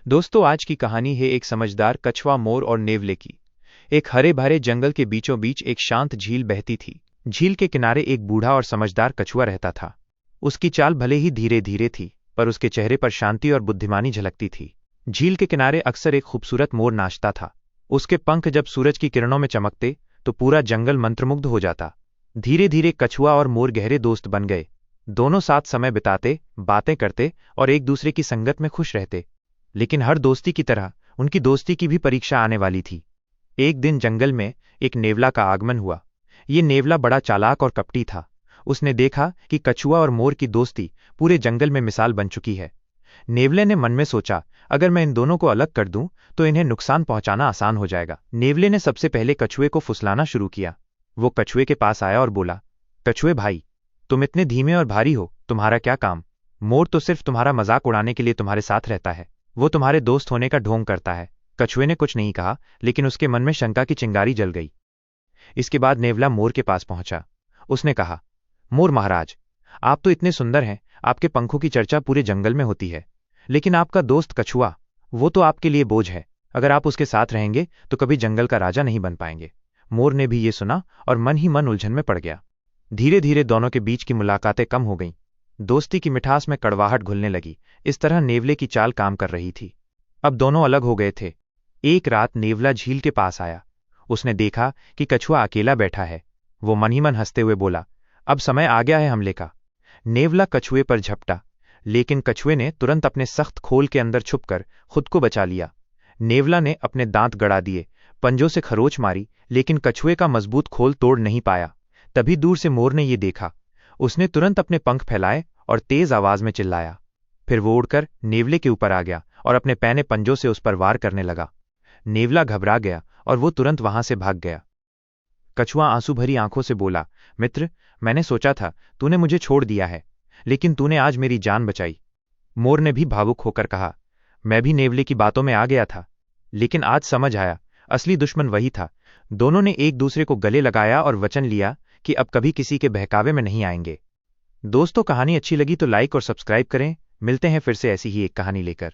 दोस्तों, आज की कहानी है एक समझदार कछुआ, मोर और नेवले की। एक हरे भरे जंगल के बीचों बीच एक शांत झील बहती थी। झील के किनारे एक बूढ़ा और समझदार कछुआ रहता था। उसकी चाल भले ही धीरे धीरे थी, पर उसके चेहरे पर शांति और बुद्धिमानी झलकती थी। झील के किनारे अक्सर एक खूबसूरत मोर नाचता था। उसके पंख जब सूरज की किरणों में चमकते तो पूरा जंगल मंत्रमुग्ध हो जाता। धीरे धीरे कछुआ और मोर गहरे दोस्त बन गए। दोनों साथ समय बिताते, बातें करते और एक दूसरे की संगत में खुश रहते। लेकिन हर दोस्ती की तरह उनकी दोस्ती की भी परीक्षा आने वाली थी। एक दिन जंगल में एक नेवला का आगमन हुआ। ये नेवला बड़ा चालाक और कपटी था। उसने देखा कि कछुआ और मोर की दोस्ती पूरे जंगल में मिसाल बन चुकी है। नेवले ने मन में सोचा, अगर मैं इन दोनों को अलग कर दूं तो इन्हें नुकसान पहुंचाना आसान हो जाएगा। नेवले ने सबसे पहले कछुए को फुसलाना शुरू किया। वो कछुए के पास आया और बोला, कछुए भाई, तुम इतने धीमे और भारी हो, तुम्हारा क्या काम? मोर तो सिर्फ तुम्हारा मजाक उड़ाने के लिए तुम्हारे साथ रहता है। वो तुम्हारे दोस्त होने का ढोंग करता है। कछुए ने कुछ नहीं कहा, लेकिन उसके मन में शंका की चिंगारी जल गई। इसके बाद नेवला मोर के पास पहुंचा। उसने कहा, मोर महाराज, आप तो इतने सुंदर हैं, आपके पंखों की चर्चा पूरे जंगल में होती है। लेकिन आपका दोस्त कछुआ, वो तो आपके लिए बोझ है। अगर आप उसके साथ रहेंगे तो कभी जंगल का राजा नहीं बन पाएंगे। मोर ने भी ये सुना और मन ही मन उलझन में पड़ गया। धीरे धीरे दोनों के बीच की मुलाकातें कम हो गईं। दोस्ती की मिठास में कड़वाहट घुलने लगी। इस तरह नेवले की चाल काम कर रही थी। अब दोनों अलग हो गए थे। एक रात नेवला झील के पास आया। उसने देखा कि कछुआ अकेला बैठा है। वो मन ही मन हंसते हुए बोला, अब समय आ गया है हमले का। नेवला कछुए पर झपटा, लेकिन कछुए ने तुरंत अपने सख्त खोल के अंदर छुपकर खुद को बचा लिया। नेवला ने अपने दांत गड़ा दिए, पंजों से खरोच मारी, लेकिन कछुए का मजबूत खोल तोड़ नहीं पाया। तभी दूर से मोर ने ये देखा। उसने तुरंत अपने पंख फैलाए और तेज आवाज में चिल्लाया। फिर वो उड़कर नेवले के ऊपर आ गया और अपने पैने पंजों से उस पर वार करने लगा। नेवला घबरा गया और वो तुरंत वहां से भाग गया। कछुआ आंसू भरी आंखों से बोला, मित्र, मैंने सोचा था तूने मुझे छोड़ दिया है, लेकिन तूने आज मेरी जान बचाई। मोर ने भी भावुक होकर कहा, मैं भी नेवले की बातों में आ गया था, लेकिन आज समझ आया, असली दुश्मन वही था। दोनों ने एक दूसरे को गले लगाया और वचन लिया कि अब कभी किसी के बहकावे में नहीं आएंगे। दोस्तों, कहानी अच्छी लगी तो लाइक और सब्सक्राइब करें। मिलते हैं फिर से ऐसी ही एक कहानी लेकर।